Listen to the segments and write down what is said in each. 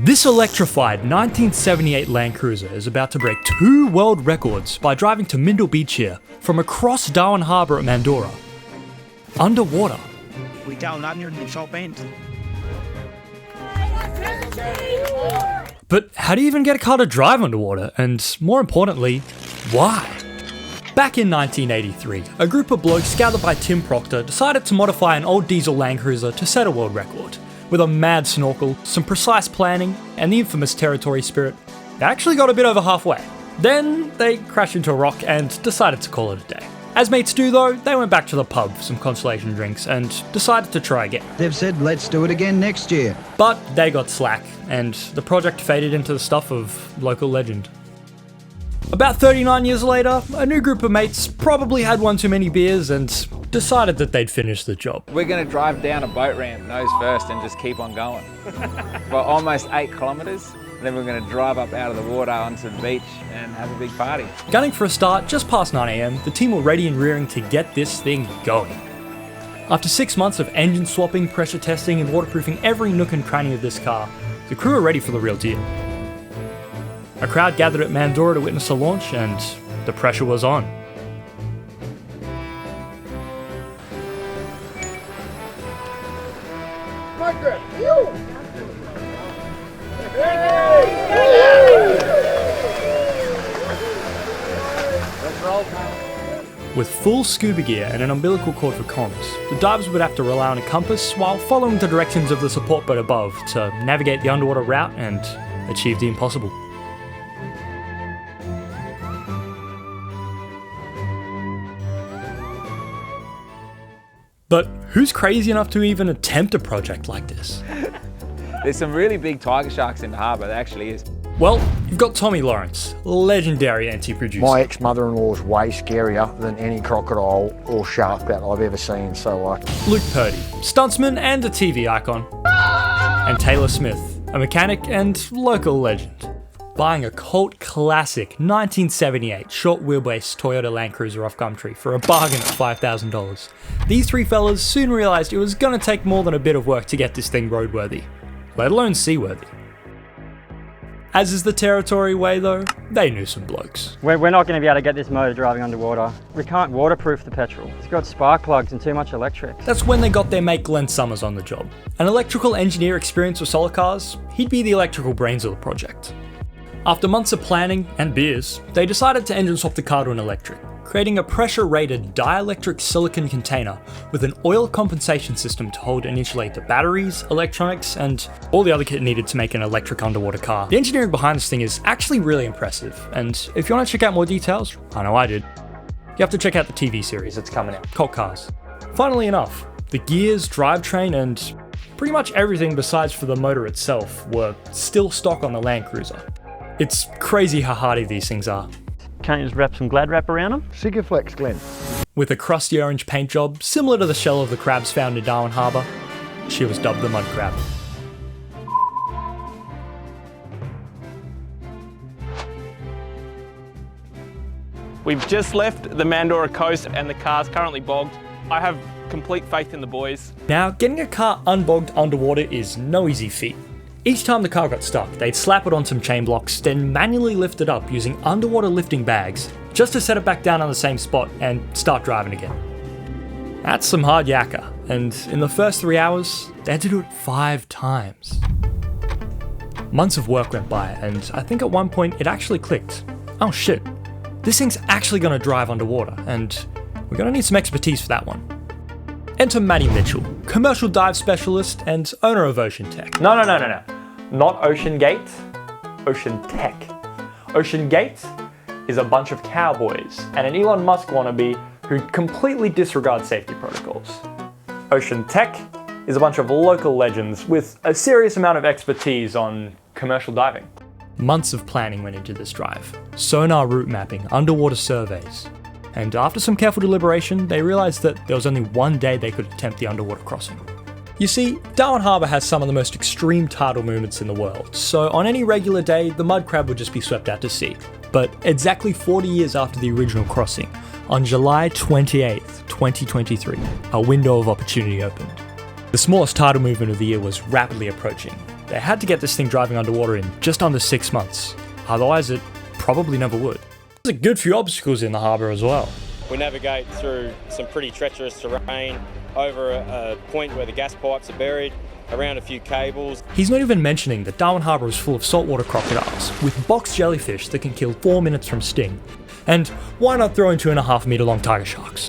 This electrified 1978 Land Cruiser is about to break 2 world records by driving to Mindle Beach here from across Darwin Harbor at Mandorah. Underwater. We down under in the top end. But how do you even get a car to drive underwater? And more importantly, why? Back in 1983, a group of blokes gathered by Tim Proctor decided to modify an old diesel Land Cruiser to set a world record. With a mad snorkel, some precise planning, and the infamous territory spirit, they actually got a bit over halfway. Then they crashed into a rock and decided to call it a day. As mates do though, they went back to the pub for some consolation drinks and decided to try again. They've said let's do it again next year. But they got slack, and the project faded into the stuff of local legend. About 39 years later, a new group of mates probably had one too many beers and decided that they'd finish the job. We're going to drive down a boat ramp nose first and just keep on going for almost 8 kilometres. Then we're going to drive up out of the water onto the beach and have a big party. Gunning for a start just past 9 AM, the team were ready and rearing to get this thing going. After 6 months of engine swapping, pressure testing and waterproofing every nook and cranny of this car, the crew were ready for the real deal. A crowd gathered at Mandorah to witness the launch, and the pressure was on. With full scuba gear and an umbilical cord for comms, the divers would have to rely on a compass while following the directions of the support boat above to navigate the underwater route and achieve the impossible. But who's crazy enough to even attempt a project like this? There's some really big tiger sharks in the harbour, there actually is. Well, you've got Tommy Lawrence, legendary anti-producer. My ex-mother-in-law is way scarier than any crocodile or shark that I've ever seen, so Luke Purdy, stuntsman and a TV icon. And Taylor Smith, a mechanic and local legend. Buying a cult classic 1978 short wheelbase Toyota Land Cruiser off Gumtree for a bargain at $5,000. These 3 fellas soon realised it was going to take more than a bit of work to get this thing roadworthy, let alone seaworthy. As is the territory way though, they knew some blokes. We're not going to be able to get this motor driving underwater. We can't waterproof the petrol. It's got spark plugs and too much electric. That's when they got their mate Glenn Summers on the job. An electrical engineer experienced with solar cars, he'd be the electrical brains of the project. After months of planning and beers, they decided to engine swap the car to an electric, creating a pressure-rated dielectric silicon container with an oil compensation system to hold and insulate the batteries, electronics, and all the other kit needed to make an electric underwater car. The engineering behind this thing is actually really impressive, and if you want to check out more details, I know I did, you have to check out the TV series that's coming out, Cult Cars. Funnily enough, the gears, drivetrain, and pretty much everything besides for the motor itself were still stock on the Land Cruiser. It's crazy how hardy these things are. Can't you just wrap some Glad wrap around them? Sigaflex, Glenn. With a crusty orange paint job, similar to the shell of the crabs found in Darwin Harbor, she was dubbed the Mud Crab. We've just left the Mandorah coast and the car's currently bogged. I have complete faith in the boys. Now, getting a car unbogged underwater is no easy feat. Each time the car got stuck, they'd slap it on some chain blocks, then manually lift it up using underwater lifting bags, just to set it back down on the same spot and start driving again. That's some hard yakka, and in the first 3 hours, they had to do it 5 times. Months of work went by, and I think at one point it actually clicked. Oh shit, this thing's actually gonna drive underwater, and we're gonna need some expertise for that one. Enter Matty Mitchell, commercial dive specialist and owner of Ocean Tech. No. Not Ocean Gate, Ocean Tech. Ocean Gate is a bunch of cowboys and an Elon Musk wannabe who completely disregard safety protocols. Ocean Tech is a bunch of local legends with a serious amount of expertise on commercial diving. Months of planning went into this drive. Sonar route mapping, underwater surveys. And after some careful deliberation, they realised that there was only one day they could attempt the underwater crossing. You see, Darwin Harbor has some of the most extreme tidal movements in the world, so on any regular day, the mud crab would just be swept out to sea. But exactly 40 years after the original crossing, on July 28th, 2023, a window of opportunity opened. The smallest tidal movement of the year was rapidly approaching, They had to get this thing driving underwater in just under 6 months, otherwise it probably never would. There's a good few obstacles in the harbour as well. We navigate through some pretty treacherous terrain, over a point where the gas pipes are buried, around a few cables. He's not even mentioning that Darwin Harbor is full of saltwater crocodiles, with box jellyfish that can kill 4 minutes from sting. And why not throw in 2.5 metre long tiger sharks?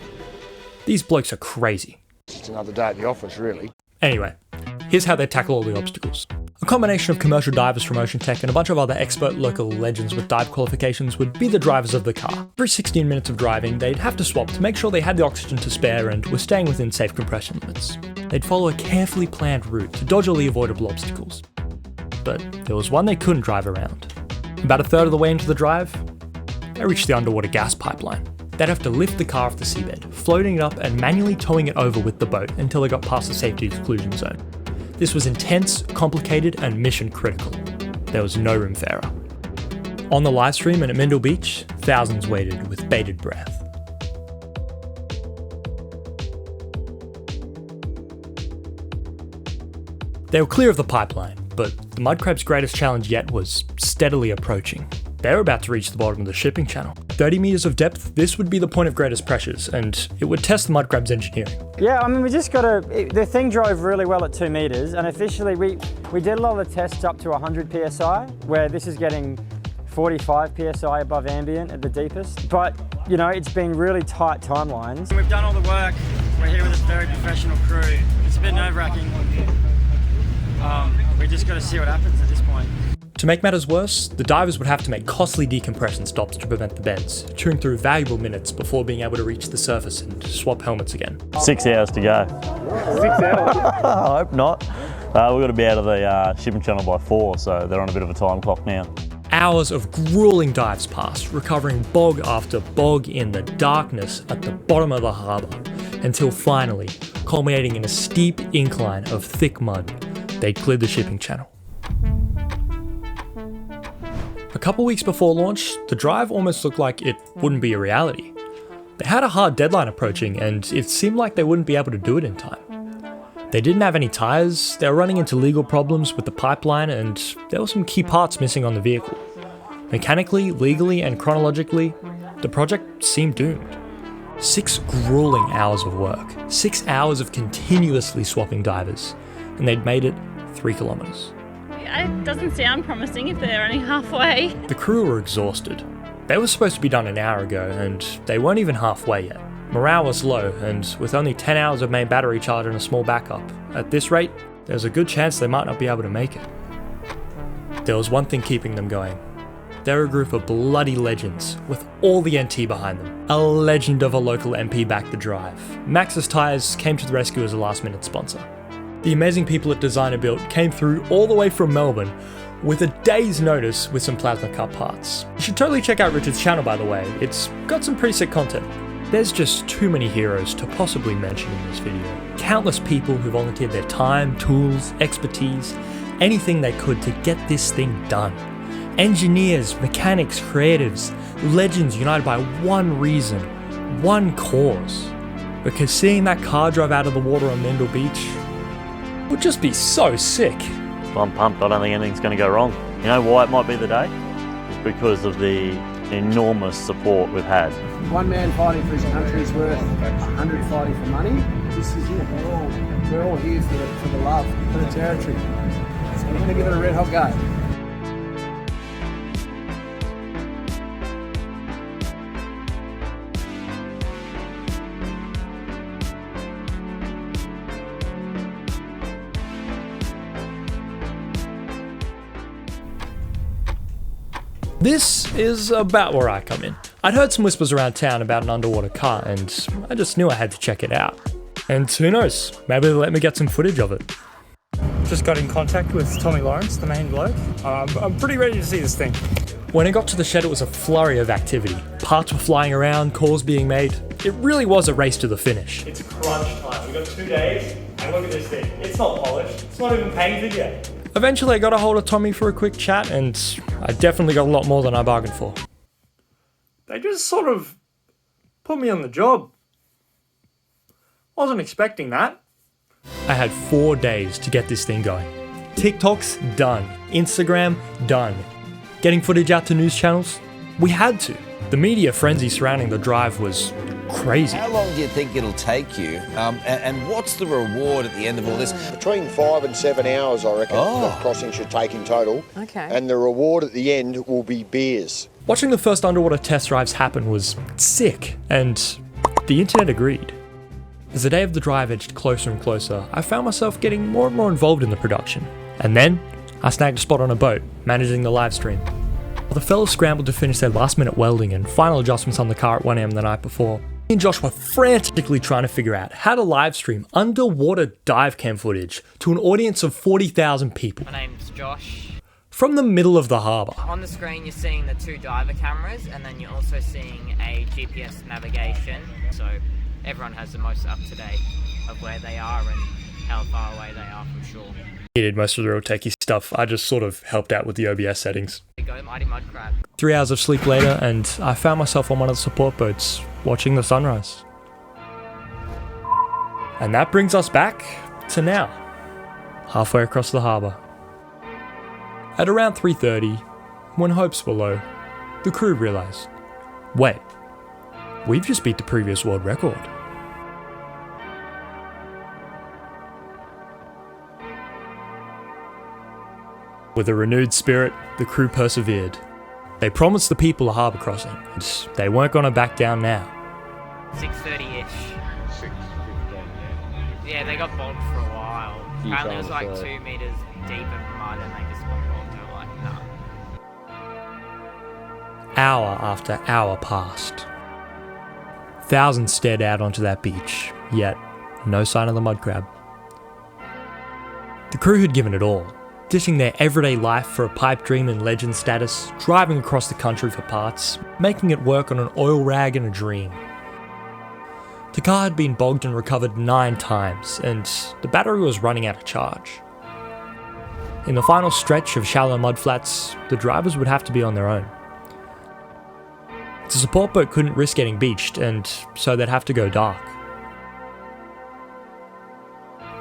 These blokes are crazy. It's another day at the office, really. Anyway, here's how they tackle all the obstacles. A combination of commercial divers from Oceantech and a bunch of other expert local legends with dive qualifications would be the drivers of the car. Every 16 minutes of driving, they'd have to swap to make sure they had the oxygen to spare and were staying within safe compression limits. They'd follow a carefully planned route to dodge all the avoidable obstacles. But there was one they couldn't drive around. About a third of the way into the drive, they reached the underwater gas pipeline. They'd have to lift the car off the seabed, floating it up and manually towing it over with the boat until they got past the safety exclusion zone. This was intense, complicated, and mission critical. There was no room for error. On the live stream and at Mindle Beach, thousands waited with bated breath. They were clear of the pipeline, but the mud crab's greatest challenge yet was steadily approaching. They were about to reach the bottom of the shipping channel. 30 metres of depth, this would be the point of greatest pressures, and it would test the mud crab's engineering. Yeah, I mean, we just the thing drove really well at 2 metres, and officially we did a lot of the tests up to 100 PSI, where this is getting 45 PSI above ambient at the deepest. But, you know, it's been really tight timelines. We've done all the work. We're here with a very professional crew. It's a bit nerve-wracking. We just got to see what happens at this point. To make matters worse, the divers would have to make costly decompression stops to prevent the bends, chewing through valuable minutes before being able to reach the surface and swap helmets again. 6 hours to go. 6 hours? I hope not. We've got to be out of the shipping channel by 4, so they're on a bit of a time clock now. Hours of grueling dives passed, recovering bog after bog in the darkness at the bottom of the harbour, until finally, culminating in a steep incline of thick mud, they'd cleared the shipping channel. A couple weeks before launch, the drive almost looked like it wouldn't be a reality. They had a hard deadline approaching, and it seemed like they wouldn't be able to do it in time. They didn't have any tyres, they were running into legal problems with the pipeline, and there were some key parts missing on the vehicle. Mechanically, legally, and chronologically, the project seemed doomed. 6 grueling hours of work, 6 hours of continuously swapping divers, and they'd made it 3 kilometres. It doesn't sound promising if they're only halfway. The crew were exhausted. They were supposed to be done an hour ago, and they weren't even halfway yet. Morale was low, and with only 10 hours of main battery charge and a small backup, at this rate, there's a good chance they might not be able to make it. There was one thing keeping them going. They're a group of bloody legends, with all the NT behind them. A legend of a local MP backed the drive. Maxxis Tyres came to the rescue as a last-minute sponsor. The amazing people at Designer Built came through all the way from Melbourne with a day's notice with some plasma cup parts. You should totally check out Richard's channel, by the way. It's got some pretty sick content. There's just too many heroes to possibly mention in this video. Countless people who volunteered their time, tools, expertise, anything they could to get this thing done. Engineers, mechanics, creatives, legends united by one reason, one cause. Because seeing that car drive out of the water on Mindle Beach would just be so sick. I'm pumped. I don't think anything's going to go wrong. You know why it might be the day? It's because of the enormous support we've had. One man fighting for his country is worth 100 fighting for money. This is it. We're all here for the love, for the territory. So we're going to give it a red hot go. This is about where I come in. I'd heard some whispers around town about an underwater car, and I just knew I had to check it out. And who knows, maybe they'll let me get some footage of it. Just got in contact with Tommy Lawrence, the main bloke. I'm pretty ready to see this thing. When I got to the shed, it was a flurry of activity. Parts were flying around, calls being made. It really was a race to the finish. It's crunch time. We've got 2 days, and look at this thing. It's not polished. It's not even painted yet. Eventually I got a hold of Tommy for a quick chat, and I definitely got a lot more than I bargained for. They just sort of put me on the job. Wasn't expecting that. I had 4 days to get this thing going. TikTok's done. Instagram, done. Getting footage out to news channels? We had to. The media frenzy surrounding the drive was crazy. How long do you think it'll take you? And what's the reward at the end of all this? Between 5 and 7 hours, I reckon, the crossing should take in total. Okay. And the reward at the end will be beers. Watching the first underwater test drives happen was sick, and the internet agreed. As the day of the drive edged closer and closer, I found myself getting more and more involved in the production. And then, I snagged a spot on a boat, managing the live stream. While the fellas scrambled to finish their last minute welding and final adjustments on the car at 1 AM the night before, me and Josh were frantically trying to figure out how to live stream underwater dive cam footage to an audience of 40,000 people. My name's Josh. From the middle of the harbour. On the screen you're seeing the 2 diver cameras, and then you're also seeing a GPS navigation, so everyone has the most up to date of where they are and how far away they are from shore. He did most of the real techie stuff. I just sort of helped out with the OBS settings. Go mighty mud crab. 3 hours of sleep later, and I found myself on one of the support boats, watching the sunrise. And that brings us back to now, halfway across the harbour. At around 3:30, when hopes were low, the crew realised, wait, we've just beat the previous world record. With a renewed spirit, the crew persevered. They promised the people a harbour crossing, and they weren't going to back down now. 6:30-ish. 6:15, yeah, they got bogged for a while. Apparently it was like 2 metres deep in mud and they just got bogged. They were like, nah. Hour after hour passed. Thousands stared out onto that beach, yet no sign of the mud crab. The crew had given it all, dishing their everyday life for a pipe dream and legend status, driving across the country for parts, making it work on an oil rag and a dream. The car had been bogged and recovered 9 times, and the battery was running out of charge. In the final stretch of shallow mudflats, the drivers would have to be on their own. The support boat couldn't risk getting beached, and so they'd have to go dark.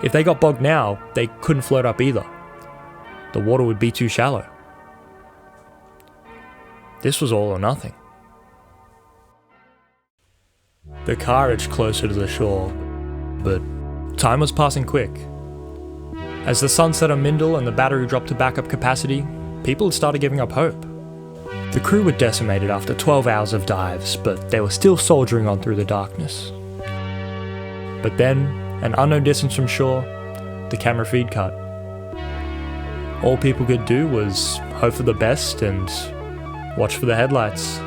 If they got bogged now, they couldn't float up either. The water would be too shallow. This was all or nothing. The car edged closer to the shore, but time was passing quick. As the sun set on Mindle and the battery dropped to backup capacity, people had started giving up hope. The crew were decimated after 12 hours of dives, but they were still soldiering on through the darkness. But then, an unknown distance from shore, the camera feed cut. All people could do was hope for the best and watch for the headlights.